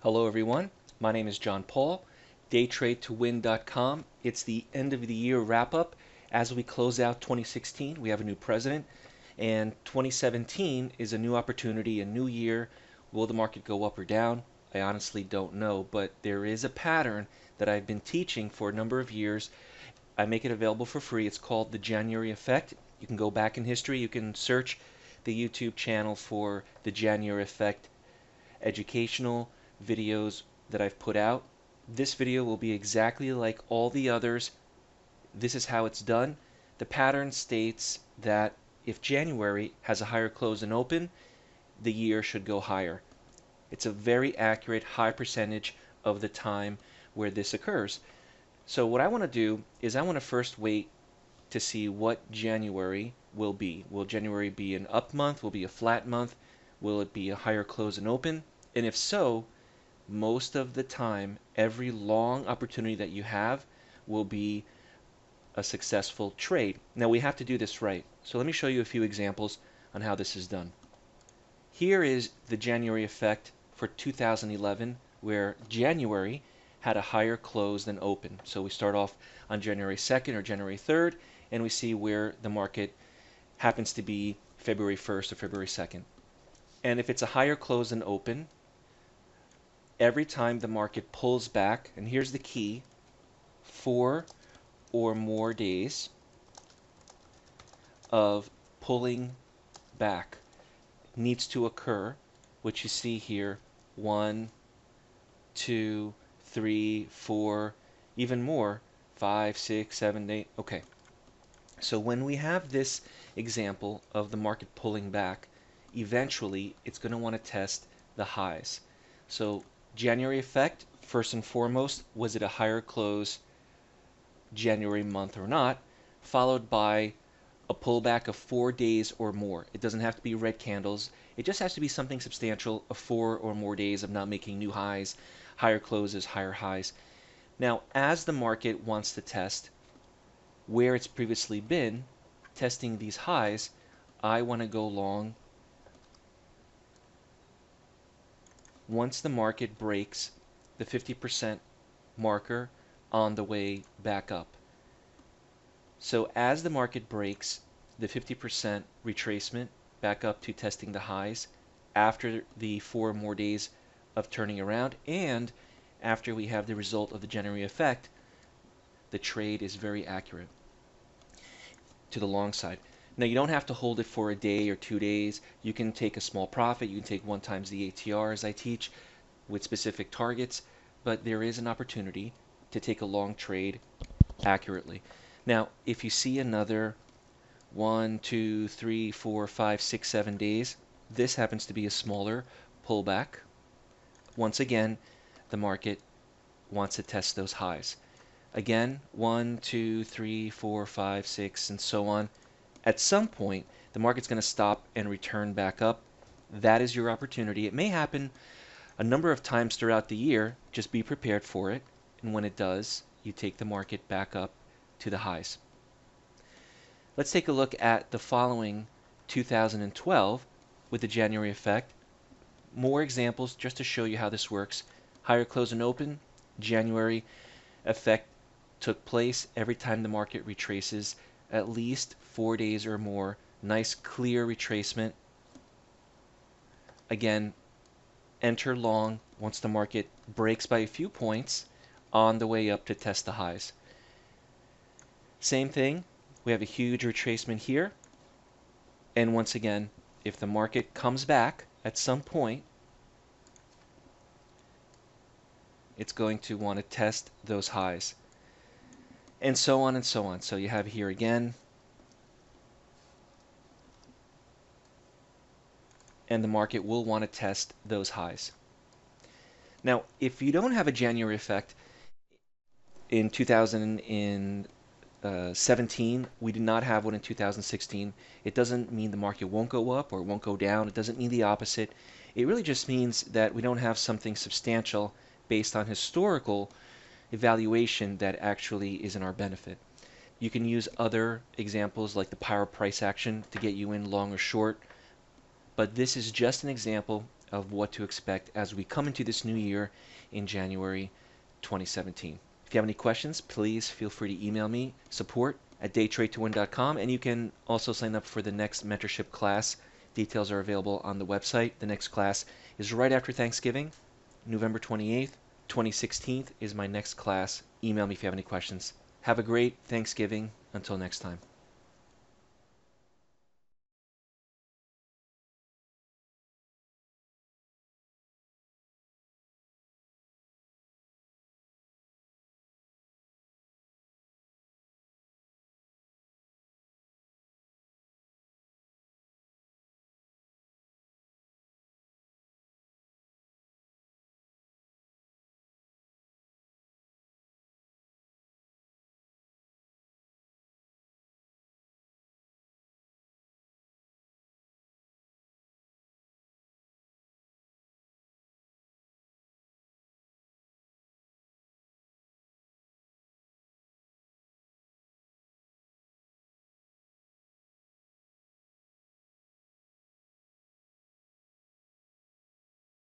Hello everyone, my name is John Paul, DayTradeToWin.com. It's the end of the year wrap-up. As we close out 2016, we have a new president, and 2017 is a new opportunity, a new year. Will the market go up or down? I honestly don't know, but there is a pattern that I've been teaching for a number of years. I make it available for free. It's called the January Effect. You can go back in history, you can search the YouTube channel for the January Effect educational videos that I've put out. This video will be exactly like all the others. This is how it's done. The pattern states that if January has a higher close than open, the year should go higher. It's a very accurate high percentage of the time where this occurs. So what I want to do is I want to first wait to see what January will be. Will January be an up month? Will it be a flat month? Will it be a higher close than open? And if so, most of the time, every long opportunity that you have will be a successful trade. Now we have to do this right. So let me show you a few examples on how this is done. Here is the January effect for 2011, where January had a higher close than open. So we start off on January 2nd or January 3rd, and we see where the market happens to be February 1st or February 2nd. And if it's a higher close than open, every time the market pulls back, and here's the key, 4 or more days of pulling back needs to occur, which you see here, 1, 2, 3, 4, even more, 5, 6, 7, 8. Okay. So when we have this example of the market pulling back, eventually it's going to want to test the highs. So January effect, first and foremost, was it a higher close January month or not, followed by a pullback of 4 days or more. It doesn't have to be red candles. It just has to be something substantial, of 4 or more days of not making new highs, higher closes, higher highs. Now, as the market wants to test where it's previously been, testing these highs, I want to go long once the market breaks the 50% marker on the way back up. So as the market breaks the 50% retracement back up to testing the highs after the 4 more days of turning around, and after we have the result of the January effect, the trade is very accurate to the long side. Now you don't have to hold it for a day or 2 days. You can take a small profit. You can take 1 times the ATR as I teach with specific targets, but there is an opportunity to take a long trade accurately. Now if you see another 1, 2, 3, 4, 5, 6, 7 days, this happens to be a smaller pullback. Once again, the market wants to test those highs. Again, 1, 2, 3, 4, 5, 6, and so on. At some point, the market's going to stop and return back up. That is your opportunity. It may happen a number of times throughout the year. Just be prepared for it. And when it does, you take the market back up to the highs. Let's take a look at the following 2012 with the January effect. More examples just to show you how this works. Higher close and open, January effect took place every time the market retraces at least 4 days or more. Nice clear retracement. Again, enter long once the market breaks by a few points on the way up to test the highs. Same thing, we have a huge retracement here, and once again, if the market comes back at some point, it's going to want to test those highs, and so on and so on. So you have here again, and the market will want to test those highs. Now, if you don't have a January effect in 2017, we did not have one in 2016. It doesn't mean the market won't go up or won't go down. It doesn't mean the opposite. It really just means that we don't have something substantial based on historical evaluation that actually is in our benefit. You can use other examples like the power price action to get you in long or short, but this is just an example of what to expect as we come into this new year in January 2017. If you have any questions, please feel free to email me, support@DayTradeToWin.com, and you can also sign up for the next mentorship class. Details are available on the website. The next class is right after Thanksgiving, November 28th. 2016 is my next class. Email me if you have any questions. Have a great Thanksgiving. Until next time.